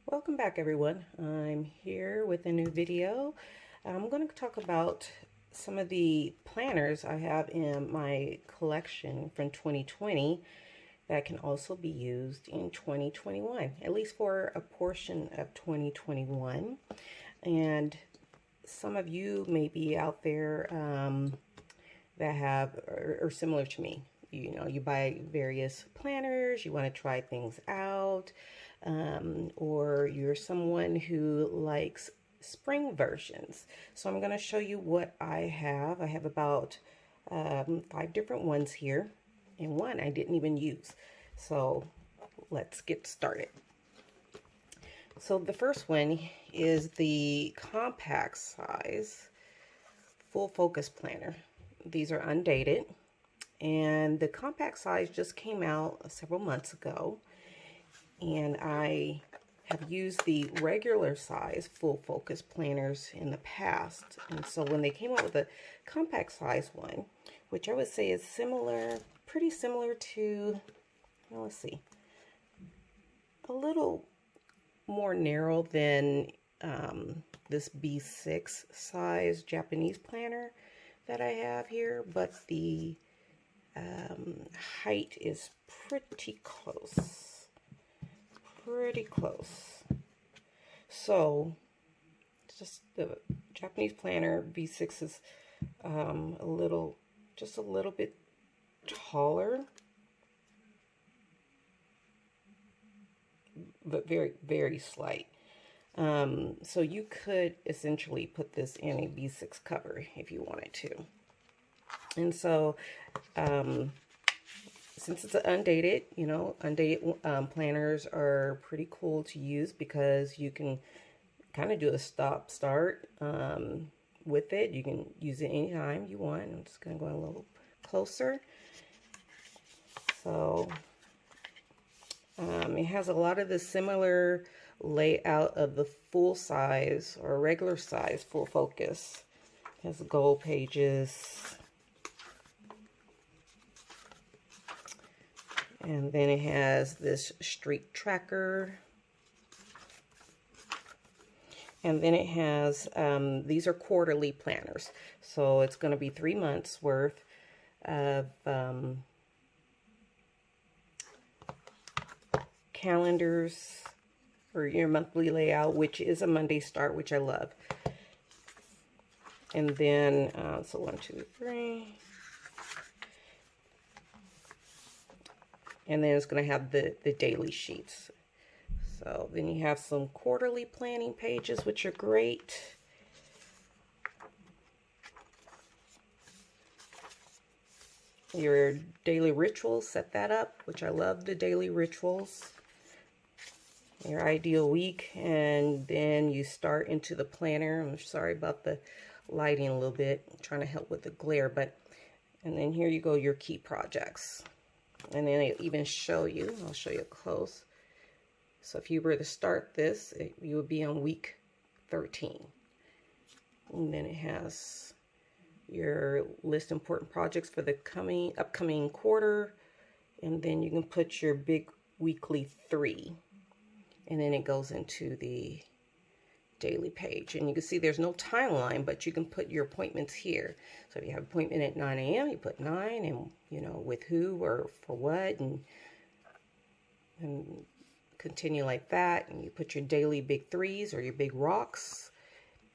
Welcome back, everyone. I'm here with a new video. I'm going to talk about some of the planners I have in my collection from 2020 that can also be used in 2021, at least for a portion of 2021. And some of you may be out there that have are similar to me. You know, you buy various planners, you want to try things out, or you're someone who likes spring versions. So I'm going to show you what I have. I have about 5 different ones here, and one I didn't even use. So let's get started. So the first one is the compact size full focus planner. These are undated, and the compact size just came out several months ago, and I have used the regular size full focus planners in the past. And so when they came out with a compact size one, which I would say is similar, pretty similar to, well, let's see, a little more narrow than this B6 size Japanese planner that I have here, but the height is pretty close. So just the Japanese planner B6 is just a little bit taller, but very, very slight. So you could essentially put this in a B6 cover if you wanted to. And so, since it's undated, you know, undated planners are pretty cool to use because you can kind of do a stop-start with it. You can use it anytime you want. I'm just going to go a little closer. So, it has a lot of the similar layout of the full size or regular size full focus. It has gold pages, and then it has this streak tracker, and then it has these are quarterly planners, so it's going to be 3 months worth of calendars for your monthly layout, which is a Monday start, which I love. And then, so 1, 2, 3. And then it's going to have the daily sheets. So then you have some quarterly planning pages, which are great. Your daily rituals, set that up, which I love the daily rituals. Your ideal week, and then you start into the planner. I'm sorry about the lighting a little bit. I'm trying to help with the glare, and then here you go, your key projects. And then it even show you, I'll show you close. So if you were to start this, you would be on week 13. And then it has your list important projects for the upcoming quarter. And then you can put your big weekly 3. And then it goes into the daily page. And you can see there's no timeline, but you can put your appointments here. So if you have an appointment at 9 a.m., you put 9, and, you know, with who or for what, and continue like that. And you put your daily big 3s or your big rocks.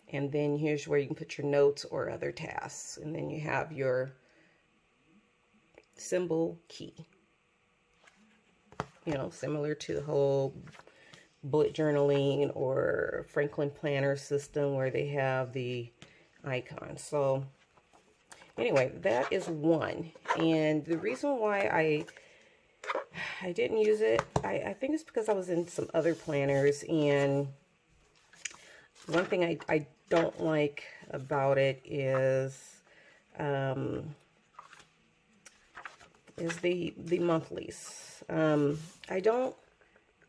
And then here's where you can put your notes or other tasks. And then you have your symbol key. You know, similar to the whole bullet journaling or Franklin planner system where they have the icon. So anyway, that is one. And the reason why I didn't use it, I think it's because I was in some other planners, and one thing I don't like about it is the monthlies. I don't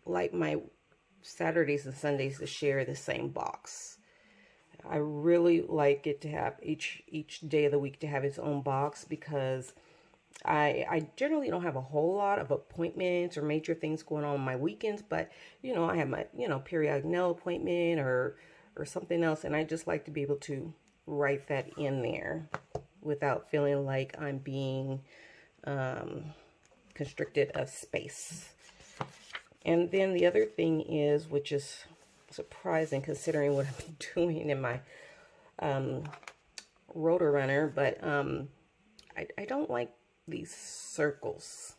like my Saturdays and Sundays to share the same box. I really like it to have each day of the week to have its own box, because I generally don't have a whole lot of appointments or major things going on my weekends, but you know, I have my, you know, periodic nail appointment or something else, and I just like to be able to write that in there without feeling like I'm being constricted of space. And then the other thing is, which is surprising considering what I've been doing in my rotor runner, but I don't like these circles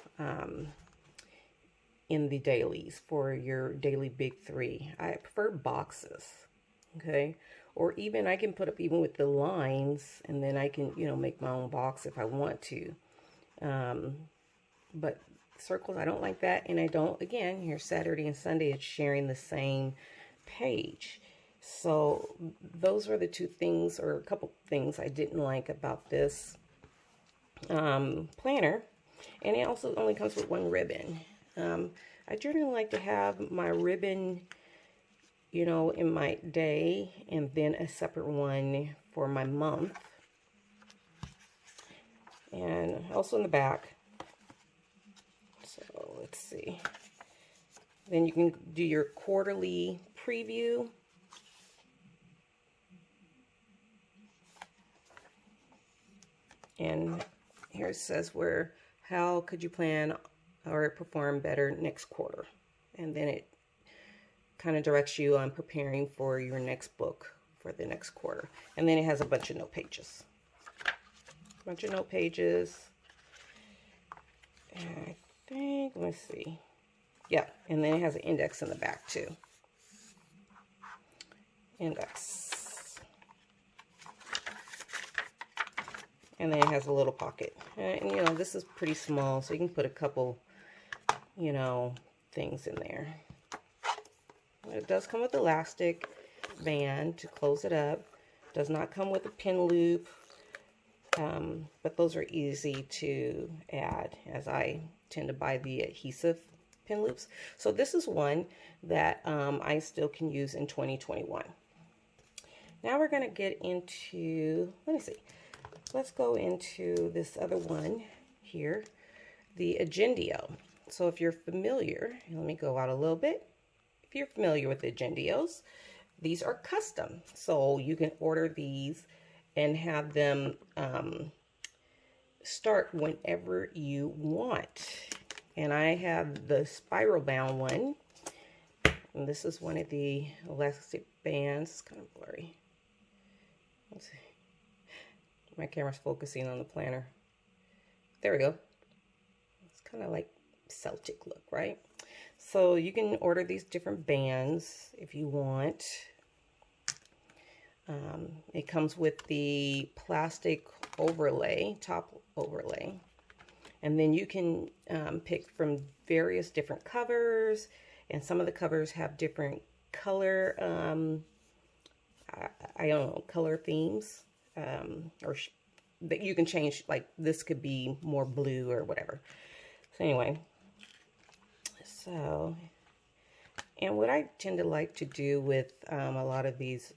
in the dailies for your daily big three. I prefer boxes, okay? Or even I can put up even with the lines, and then I can, you know, make my own box if I want to. But circles, I don't like that. And I don't, again, here Saturday and Sunday, it's sharing the same page. So those were the two things, or a couple things I didn't like about this planner. And it also only comes with one ribbon. I generally like to have my ribbon, you know, in my day, and then a separate one for my month. And also in the back. So let's see. Then you can do your quarterly preview. And here it says how could you plan or perform better next quarter? And then it kind of directs you on preparing for your next book for the next quarter. And then it has a bunch of note pages. And I think, let's see. Yeah, and then it has an index in the back too. Index. And then it has a little pocket. And you know, this is pretty small, so you can put a couple, you know, things in there. It does come with elastic band to close it up. It does not come with a pin loop, but those are easy to add, as I tend to buy the adhesive pin loops. So this is one that I still can use in 2021. Now we're going to get into, let me see. Let's go into this other one here, the Agendio. So if you're familiar, let me go out a little bit. If you're familiar with Agendios, these are custom. So you can order these and have them start whenever you want. And I have the spiral bound one. And this is one of the elastic bands. It's kind of blurry. Let's see. My camera's focusing on the planner. There we go. It's kind of like Celtic look, right? So you can order these different bands if you want. It comes with the plastic overlay, top overlay. And then you can pick from various different covers. And some of the covers have different color, I don't know, color themes. Or that you can change, like this could be more blue or whatever. So anyway, so, and what I tend to like to do with a lot of these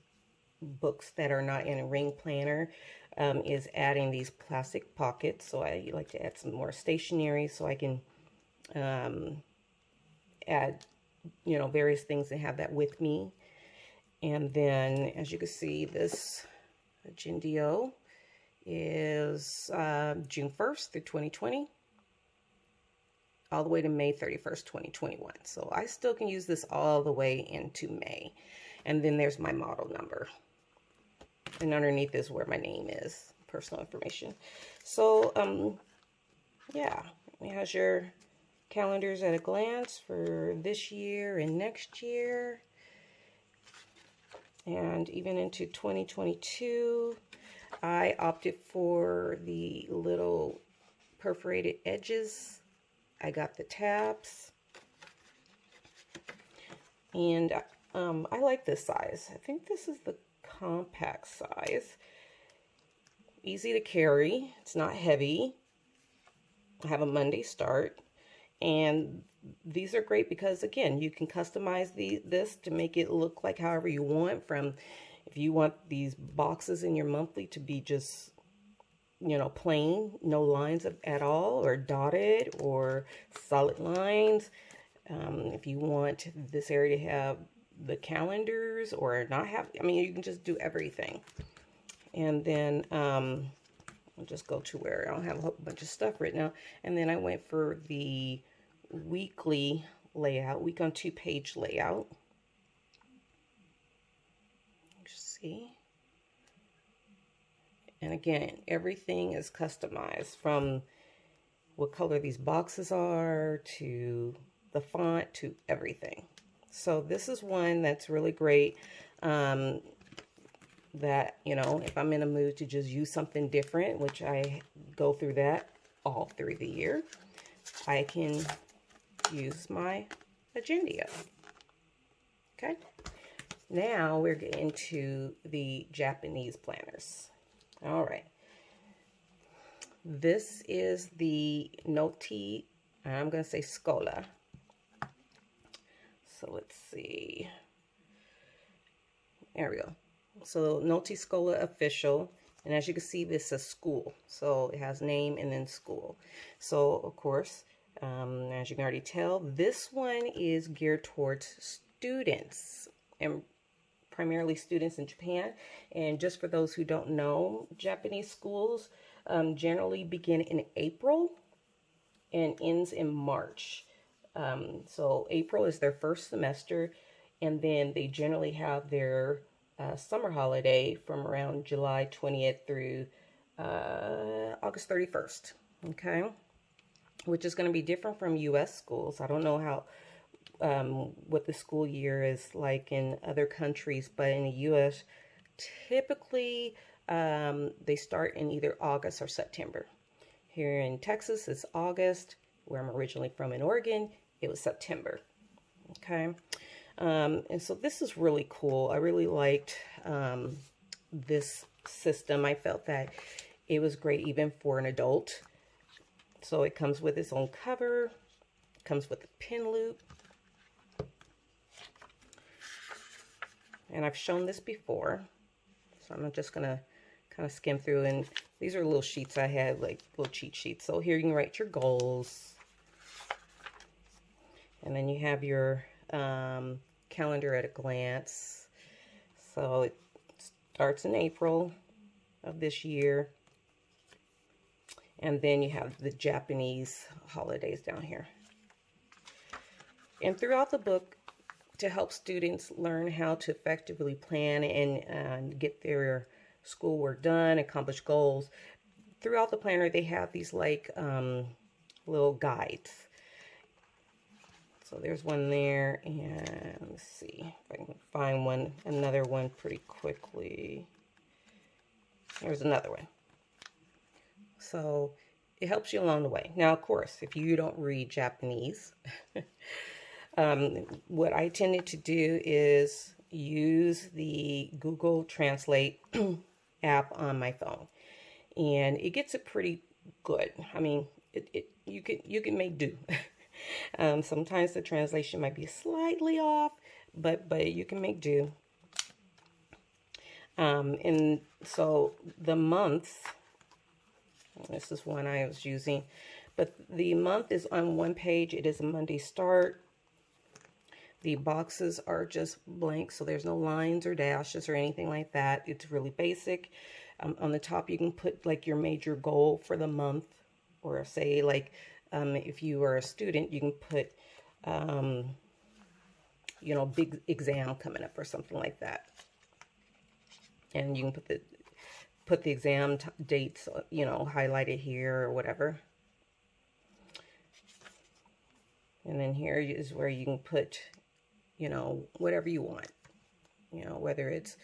books that are not in a ring planner is adding these plastic pockets. So I like to add some more stationery so I can add, you know, various things and have that with me. And then, as you can see, this Agendio is June 1st through 2020, all the way to May 31st, 2021. So I still can use this all the way into May. And then there's my model number. And underneath is where my name is, personal information. So, yeah, it has your calendars at a glance for this year and next year. And even into 2022, I opted for the little perforated edges. I got the tabs. And I like this size. I think this is the compact size. Easy to carry. It's not heavy. I have a Monday start. And these are great because, again, you can customize this to make it look like however you want. From if you want these boxes in your monthly to be just you know, plain, no lines at all, or dotted, or solid lines. If you want this area to have the calendars or not have, I mean, you can just do everything. And then I'll just go to where I don't have a whole bunch of stuff written out. And then I went for the weekly layout, week on 2-page layout. See? And again, everything is customized, from what color these boxes are to the font to everything. So this is one that's really great. That, you know, if I'm in a mood to just use something different, which I go through that all through the year, I can use my Agendio. Okay. Now we're getting to the Japanese planners. All right. This is the Noti, I'm going to say Scola. So let's see. There we go. So Noti Scola official. And as you can see, this is school. So it has name and then school. So of course, as you can already tell, this one is geared towards students, and primarily students in Japan. And just for those who don't know, Japanese schools generally begin in April and ends in March. So April is their first semester, and then they generally have their summer holiday from around July 20th through August 31st, okay? Which is going to be different from U.S. schools. I don't know how what the school year is like in other countries, but in the U.S., typically they start in either August or September. Here in Texas, it's August. Where I'm originally from in Oregon, it was September. Okay. And so this is really cool. I really liked this system. I felt that it was great even for an adult. So it comes with its own cover, comes with a pin loop. And I've shown this before, so I'm just going to kind of skim through. And these are little sheets I had, like little cheat sheets. So here you can write your goals. And then you have your calendar at a glance. So it starts in April of this year. And then you have the Japanese holidays down here. And throughout the book, to help students learn how to effectively plan and get their schoolwork done, accomplish goals, throughout the planner they have these like little guides. So there's one there, and let's see if I can find another one pretty quickly. There's another one. So it helps you along the way. Now, of course, if you don't read Japanese, what I tended to do is use the Google Translate app on my phone, and it gets it pretty good. I mean, you can make do. Sometimes the translation might be slightly off, but you can make do. And so the months, this is one I was using, but the month is on one page. It is a Monday start. The boxes are just blank, so there's no lines or dashes or anything like that. It's really basic. On the top, you can put like your major goal for the month, or say like if you are a student, you can put you know, big exam coming up or something like that, and you can put the exam dates, you know, highlighted here or whatever. And then here is where you can put, you know, whatever you want, you know, whether it's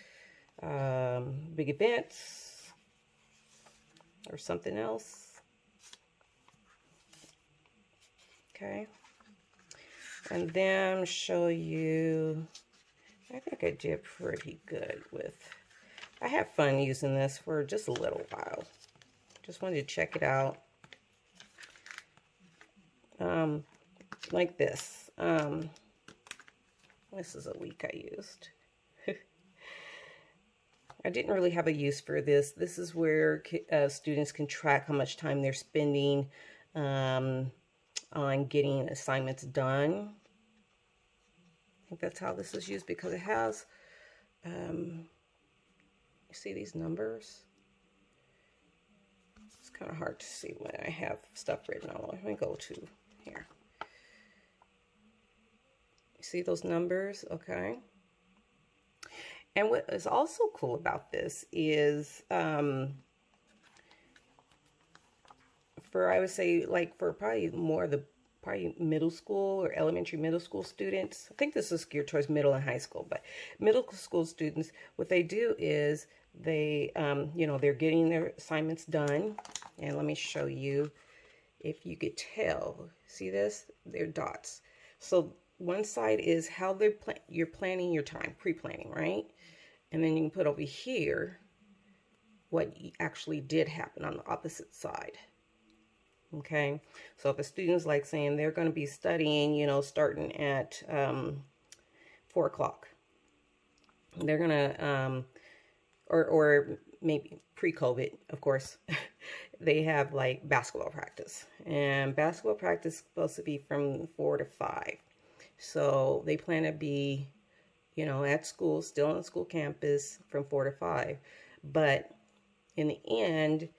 big events or something else. Okay. And then show you, I think I did pretty good with, I had fun using this for just a little while. Just wanted to check it out. Like this. This is a week I used. I didn't really have a use for this. This is where students can track how much time they're spending on getting assignments done. I think that's how this is used, because it has, you see these numbers? It's kind of hard to see when I have stuff written on. Let me go to here. You see those numbers? Okay. And what is also cool about this is, for, I would say, like for probably more of the middle school or elementary middle school students. I think this is geared towards middle and high school, but middle school students, what they do is they, you know, they're getting their assignments done. And let me show you, if you could tell, see this? They're dots. So one side is how you're planning your time, pre-planning, right? And then you can put over here what actually did happen on the opposite side. Okay, so if a student's like saying they're going to be studying, you know, starting at 4 o'clock, they're going to, or maybe pre-COVID, of course, they have like basketball practice. And basketball practice is supposed to be from 4 to 5. So they plan to be, you know, at school, still on the school campus from 4 to 5. But in the end,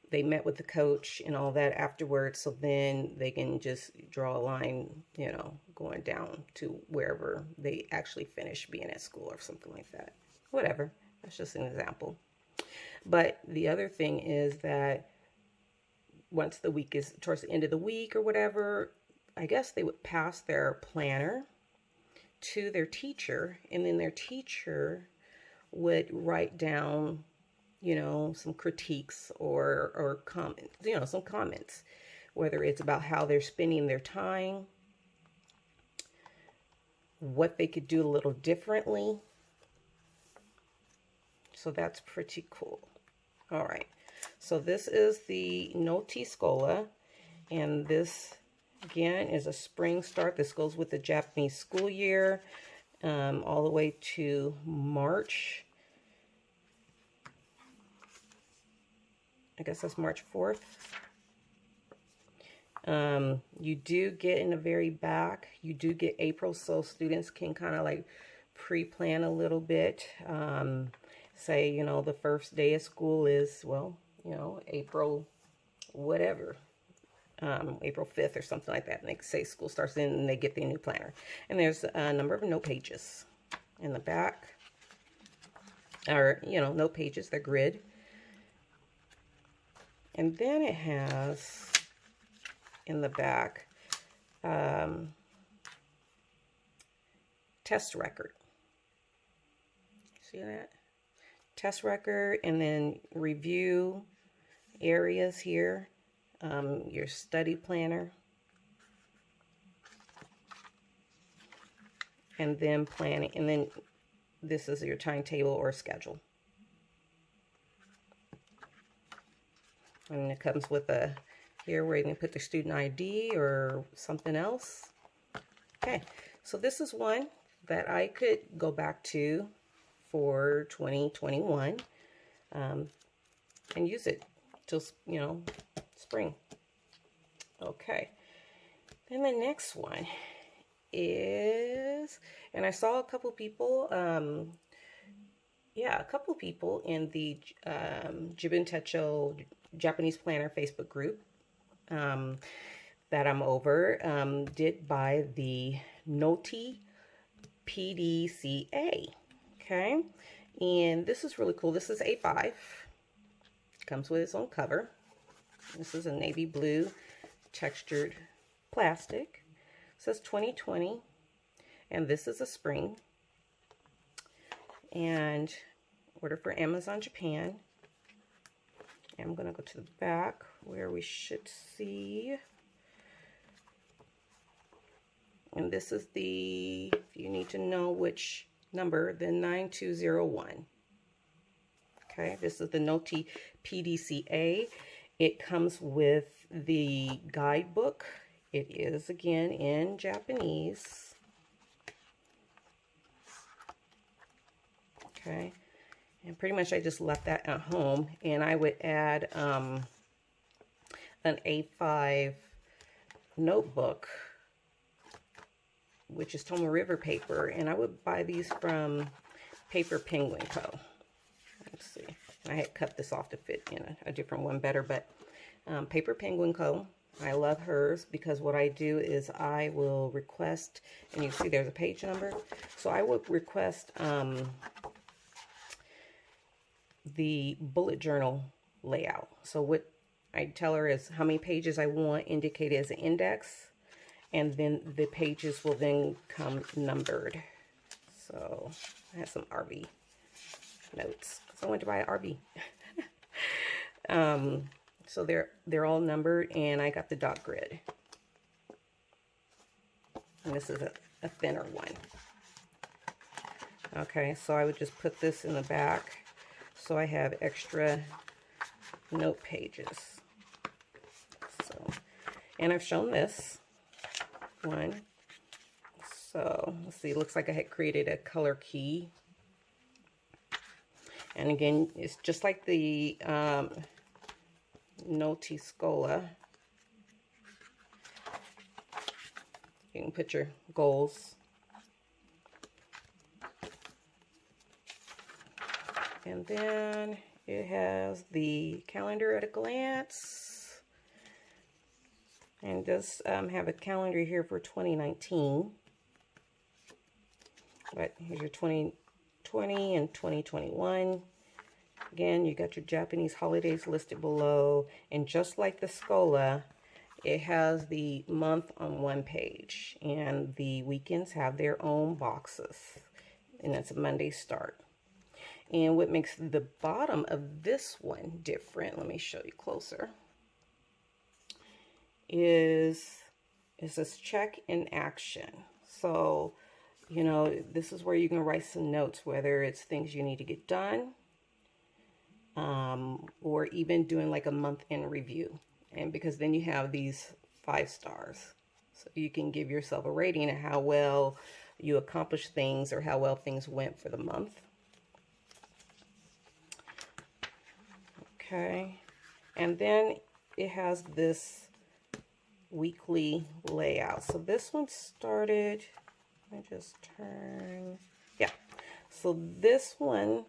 they met with the coach and all that afterwards, so then they can just draw a line, you know, going down to wherever they actually finish being at school or something like that. Whatever. That's just an example. But the other thing is that once the week is towards the end of the week or whatever, I guess they would pass their planner to their teacher, and then their teacher would write down, you know, some critiques or comments, you know, some comments, whether it's about how they're spending their time, what they could do a little differently. So that's pretty cool. All right. So this is the Noti Scola, and this again is a spring start. This goes with the Japanese school year, all the way to March. I guess that's March 4th. You do get in the very back, you do get April, so students can kind of like pre-plan a little bit. Say, you know, the first day of school is, well, you know, April whatever, April 5th or something like that. And they say school starts in, and they get the new planner. And there's a number of note pages in the back, or, you know, note pages, they're grid. And then it has in the back test record. See that? Test record, and then review areas here, your study planner, and then planning, and then this is your timetable or schedule. And it comes with a here where you can put the student ID or something else. Okay, so this is one that I could go back to for 2021 and use it till, you know, spring. Okay, then the next one is, and I saw a couple people, yeah, a couple people in the Jibun Techo Japanese Planner Facebook group that I'm over, did buy the Noti PDCA. Okay, and this is really cool. This is A5. Comes with its own cover. This is a navy blue textured plastic. It says 2020, and this is a spring. And order for Amazon Japan. And I'm going to go to the back where we should see. And this is the, if you need to know which number, the 9201. Okay, this is the Noti PDCA. It comes with the guidebook. It is, again, in Japanese. Okay, And pretty much I just left that at home, and I would add an A5 notebook, which is Toma River paper, and I would buy these from Paper Penguin Co. Let's see, I had cut this off to fit in a different one better, but Paper Penguin Co. I love hers because what I do is I will request, and you see there's a page number, so I would request the bullet journal layout. So what I tell her is how many pages I want indicated as an index, and then the pages will then come numbered. So I have some RV notes because I went to buy an RV. So they're all numbered, and I got the dot grid. And this is a thinner one. Okay, so I would just put this in the back so I have extra note pages. So, and I've shown this one. So let's see, it looks like I had created a color key. And again, it's just like the Noti Scola. You can put your goals. And then it has the calendar at a glance. And it does have a calendar here for 2019. But here's your 2020 and 2021. Again, you got your Japanese holidays listed below. And just like the Scola, it has the month on one page. And the weekends have their own boxes. And it's a Monday start. And what makes the bottom of this one different, let me show you closer, is it says check in action. So, you know, this is where you can write some notes, whether it's things you need to get done, or even doing like a month in review. And because then you have these 5 stars. So you can give yourself a rating of how well you accomplished things or how well things went for the month. Okay, and then it has this weekly layout. So this one started, let me just turn, yeah. So this one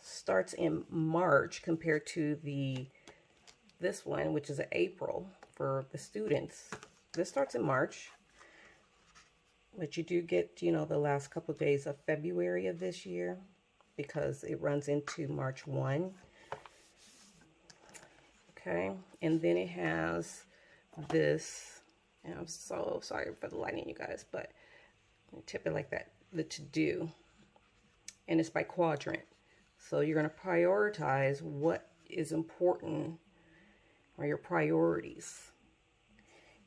starts in March compared to this one, which is April for the students. This starts in March, but you do get, you know, the last couple of days of February of this year because it runs into March 1. Okay, and then it has this, and I'm so sorry for the lighting, you guys, but tip it like that, the to-do, and it's by quadrant. So you're going to prioritize what is important, or your priorities.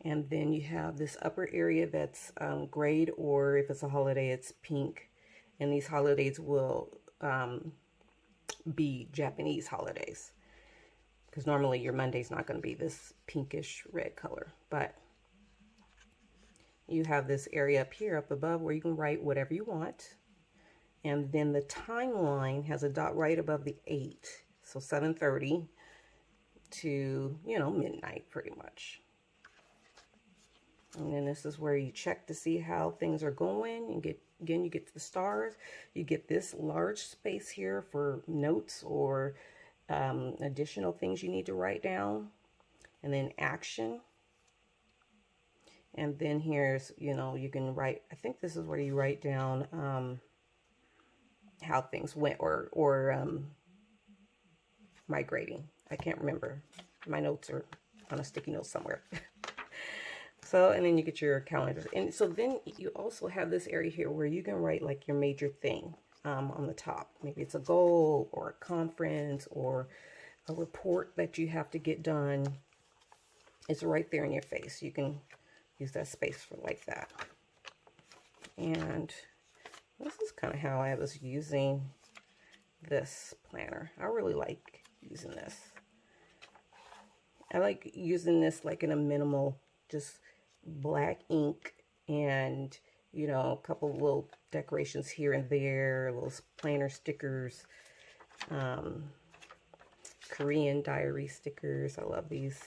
And then you have this upper area that's grayed, or if it's a holiday, it's pink. And these holidays will be Japanese holidays. Because normally your Monday's not going to be this pinkish red color. But you have this area up here, up above, where you can write whatever you want. And then the timeline has a dot right above the 8. So 7:30 to, you know, midnight pretty much. And then this is where you check to see how things are going. You get, again, you get the stars. You get this large space here for notes or additional things you need to write down, and then action. And then here's, you know, you can write, I think this is where you write down how things went, or migrating. I can't remember. My notes are on a sticky note somewhere. So, and then you get your calendars. And so then you also have this area here where you can write like your major thing. On the top. Maybe it's a goal or a conference or a report that you have to get done. It's right there in your face. You can use that space for like that. And this is kind of how I was using this planner. I really like using this. I like using this like in a minimal, just black ink and you know, a couple little decorations here and there, little planner stickers, Korean diary stickers. I love these.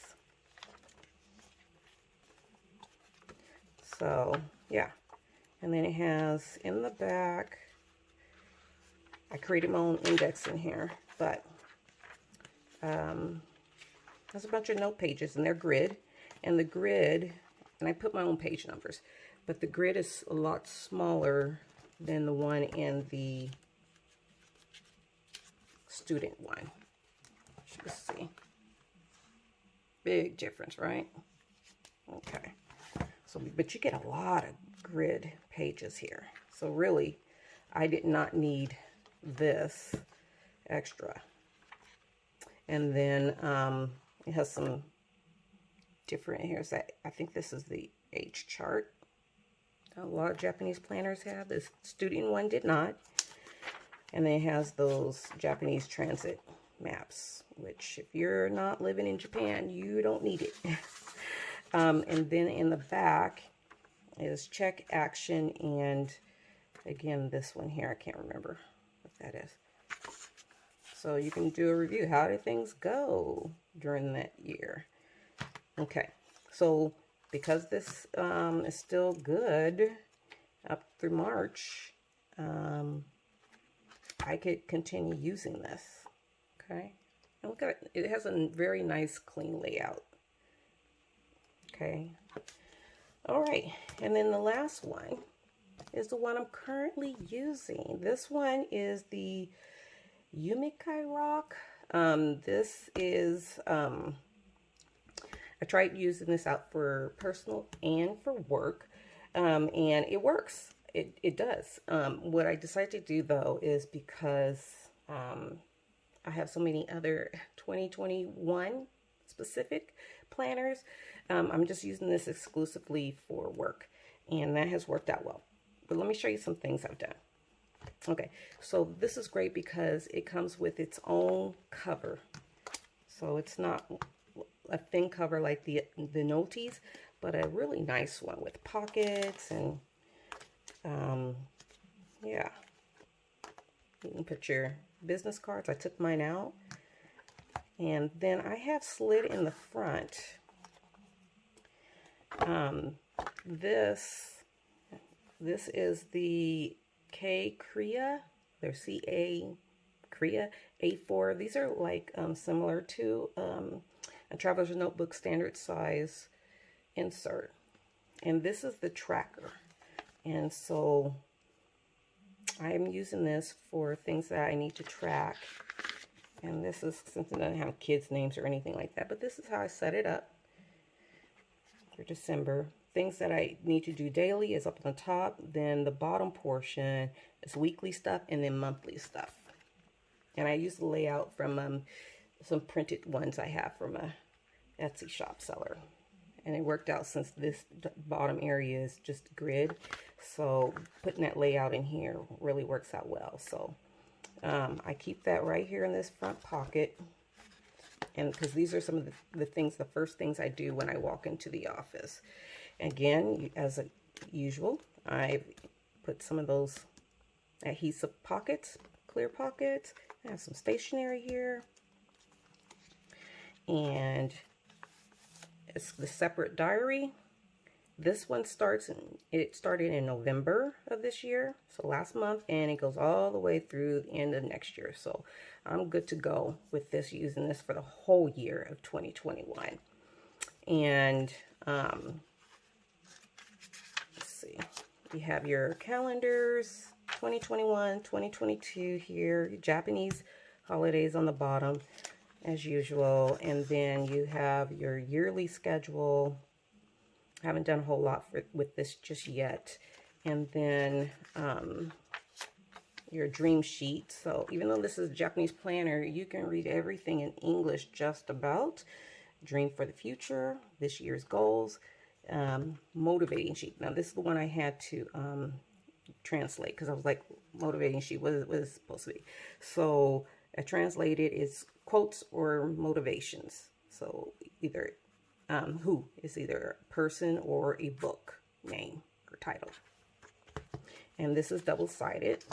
So, yeah. And then it has in the back, I created my own index in here, but there's a bunch of note pages, and they're grid. And the grid, and I put my own page numbers, but the grid is a lot smaller than the one in the student one. You can see. Big difference, right? Okay. So, but you get a lot of grid pages here. So really, I did not need this extra. And then it has some different, here's that, I think this is the H chart. A lot of Japanese planners have. This student one did not. And then it has those Japanese transit maps, which if you're not living in Japan, you don't need it. And then in the back is check, action, and again, this one here, I can't remember what that is. So you can do a review. How did things go during that year? Okay, so because this is still good up through March, I could continue using this. Okay, and look at it. It has a very nice, clean layout. Okay, all right, and then the last one is the one I'm currently using. This one is the Umikai Rock. This is, I tried using this out for personal and for work, and it works. It does. What I decided to do, though, is because I have so many other 2021 specific planners, I'm just using this exclusively for work, and that has worked out well. But let me show you some things I've done. Okay, so this is great because it comes with its own cover. So it's not a thin cover like the Notis, but a really nice one with pockets and yeah. You can put your business cards. I took mine out. And then I have slid in the front. This is the K Korea. They're CA Korea A4. These are like similar to a traveler's notebook standard size insert. And this is the tracker. And so I'm using this for things that I need to track. And this is, since it doesn't have kids' names or anything like that, but this is how I set it up for December. Things that I need to do daily is up on the top. Then the bottom portion is weekly stuff and then monthly stuff. And I use the layout from some printed ones I have from a Etsy shop seller. And it worked out since this bottom area is just grid. So putting that layout in here really works out well. So I keep that right here in this front pocket. And because these are some of the things, the first things I do when I walk into the office. Again, as usual, I put some of those adhesive pockets, clear pockets. I have some stationery here. And it's the separate diary. This one started in November of this year, so last month, and it goes all the way through the end of next year. So I'm good to go with this, using this for the whole year of 2021. And let's see, you have your calendars, 2021, 2022 here, your Japanese holidays on the bottom as usual, and then you have your yearly schedule. I haven't done a whole lot with this just yet. And then your dream sheet. So even though this is a Japanese planner, you can read everything in English just about. Dream for the future, this year's goals, motivating sheet. Now this is the one I had to translate, because I was like, motivating sheet, what is it supposed to be? So I translated is quotes or motivations. So either who is either a person or a book name or title. And this is double-sided.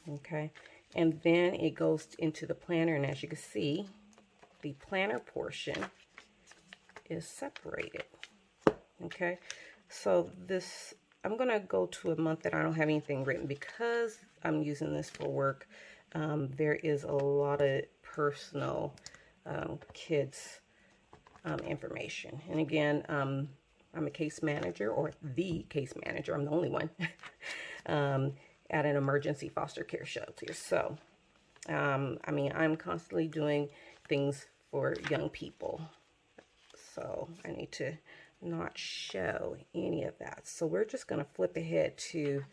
Okay, and then it goes into the planner, and as you can see, the planner portion is separated. Okay, so this, I'm gonna go to a month that I don't have anything written because I'm using this for work. There is a lot of personal kids information, and again, I'm a case manager, or the case manager. I'm the only one at an emergency foster care shelter. So, I mean, I'm constantly doing things for young people. So I need to not show any of that. So we're just going to flip ahead to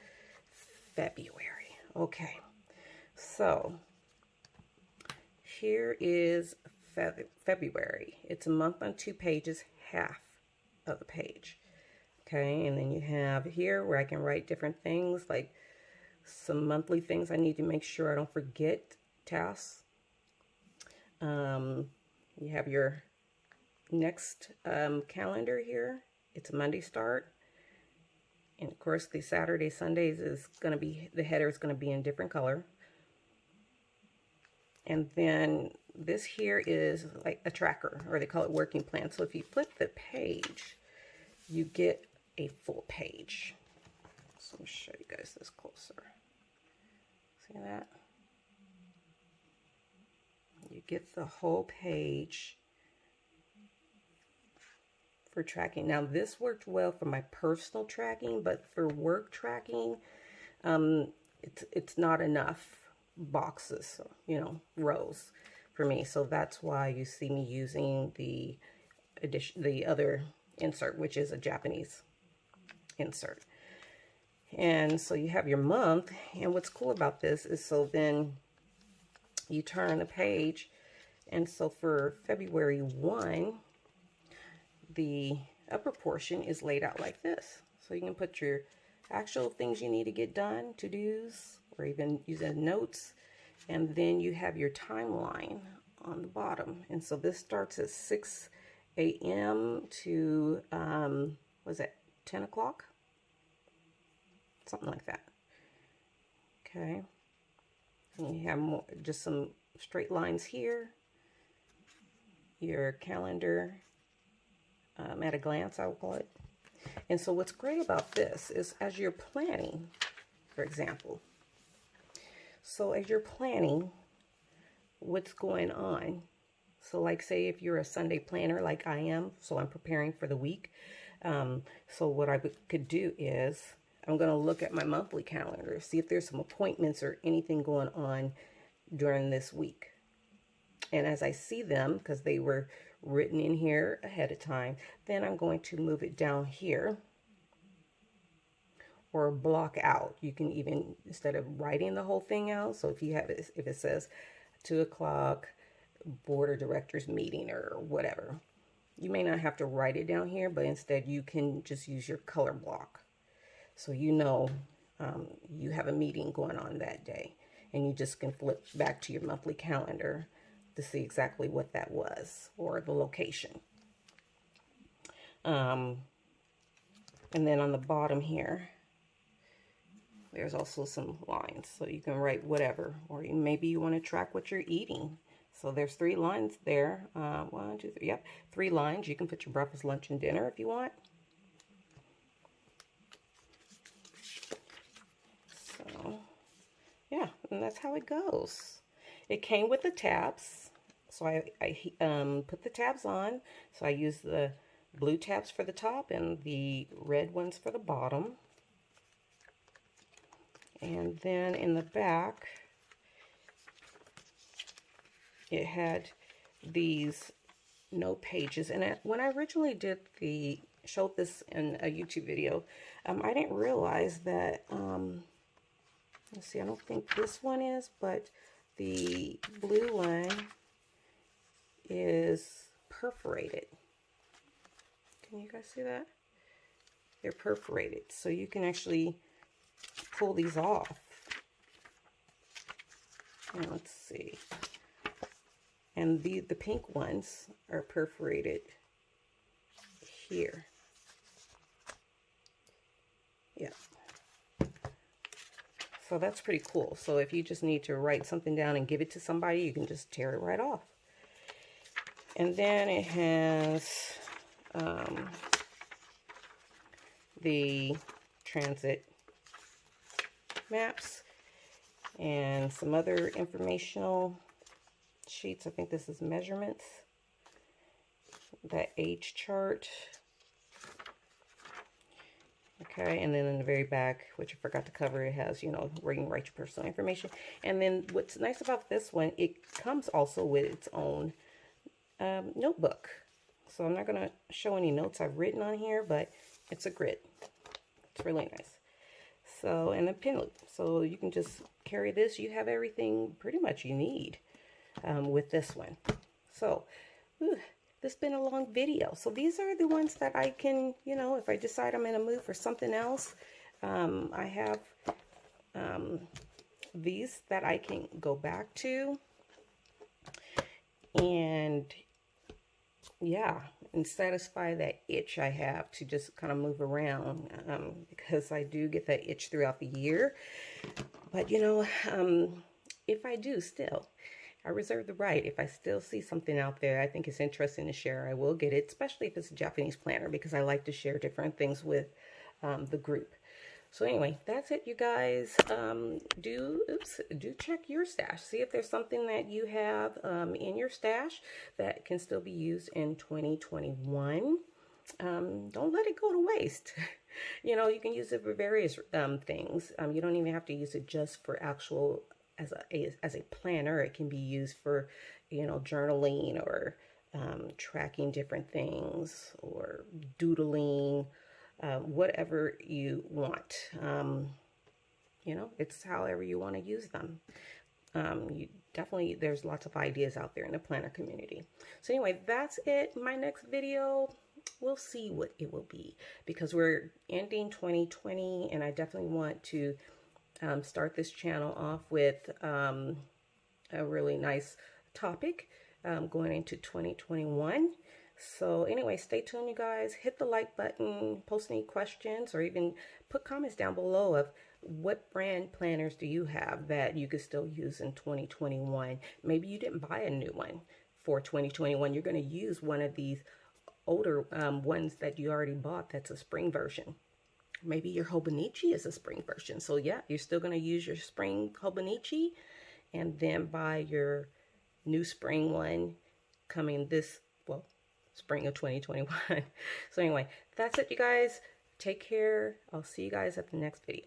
February. Okay. So here is February. It's a month on 2 pages, half of the page. Okay, and then you have here where I can write different things, like some monthly things I need to make sure I don't forget tasks. You have your next calendar here. It's a Monday start. And of course the Saturday, Sundays is going to be, the header is going to be in different color. And then this here is like a tracker, or they call it working plan. So if you flip the page, you get a full page. So let me show you guys this closer. See that? You get the whole page for tracking. Now this worked well for my personal tracking, but for work tracking, it's not enough boxes, you know, rows for me. So that's why you see me using the other insert, which is a Japanese insert. And so you have your month, and what's cool about this is, so then you turn the page, and so for February 1, the upper portion is laid out like this. So you can put your actual things you need to get done, to-dos, or even using notes, and then you have your timeline on the bottom. And so this starts at 6 a.m. to, was it 10 o'clock? Something like that. Okay. And you have more, just some straight lines here. Your calendar at a glance, I will call it. And so what's great about this is, as you're planning, for example, so as you're planning what's going on, so like say if you're a Sunday planner like I am, so I'm preparing for the week, so what I could do is I'm going to look at my monthly calendar, see if there's some appointments or anything going on during this week. And as I see them, because they were written in here ahead of time, then I'm going to move it down here or block out. You can even, instead of writing the whole thing out, so if you have it, if it says 2 o'clock board of directors meeting or whatever, you may not have to write it down here, but instead you can just use your color block. So you know you have a meeting going on that day, and you just can flip back to your monthly calendar to see exactly what that was, or the location. And then on the bottom here, there's also some lines, so you can write whatever, or maybe you want to track what you're eating. So there's 3 lines there. 1, 2, 3. Yep, 3 lines. You can put your breakfast, lunch, and dinner if you want. So yeah, and that's how it goes. It came with the tabs, so I put the tabs on. So I use the blue tabs for the top and the red ones for the bottom. And then in the back, it had these note pages. And when I originally showed this in a YouTube video, I didn't realize that, let's see, I don't think this one is, but the blue one is perforated. Can you guys see that? They're perforated, so you can actually pull these off. And let's see. And the pink ones are perforated here. Yeah. So that's pretty cool. So if you just need to write something down and give it to somebody, you can just tear it right off. And then it has the transit maps and some other informational sheets. I think this is measurements. That age chart. Okay, and then in the very back, which I forgot to cover, it has, you know, where you can write your personal information. And then what's nice about this one, it comes also with its own notebook. So I'm not going to show any notes I've written on here, but it's a grid. It's really nice. So, and a pin loop. So you can just carry this. You have everything pretty much you need with this one. So, this has been a long video. So these are the ones that I can, you know, if I decide I'm in a mood for something else, I have these that I can go back to. And yeah, and satisfy that itch I have to just kind of move around, because I do get that itch throughout the year. But you know, if I do still, I reserve the right. If I still see something out there I think is interesting to share, I will get it, especially if it's a Japanese planner, because I like to share different things with the group. So anyway, that's it, you guys. Do check your stash. See if there's something that you have in your stash that can still be used in 2021. Don't let it go to waste. You know, you can use it for various things. You don't even have to use it just for actual as a planner. It can be used for, you know, journaling or tracking different things or doodling. Whatever you want. You know, it's however you want to use them. You definitely, there's lots of ideas out there in the planner community. So anyway, that's it. My next video, we'll see what it will be, because we're ending 2020 and I definitely want to start this channel off with a really nice topic going into 2021. So anyway, stay tuned, you guys. Hit the like button, post any questions, or even put comments down below of what brand planners do you have that you could still use in 2021. Maybe you didn't buy a new one for 2021. You're going to use one of these older ones that you already bought that's a spring version. Maybe your Hobonichi is a spring version. So yeah, you're still going to use your spring Hobonichi and then buy your new spring one coming this, well, spring of 2021. So anyway, that's it, you guys. Take care. I'll see you guys at the next video.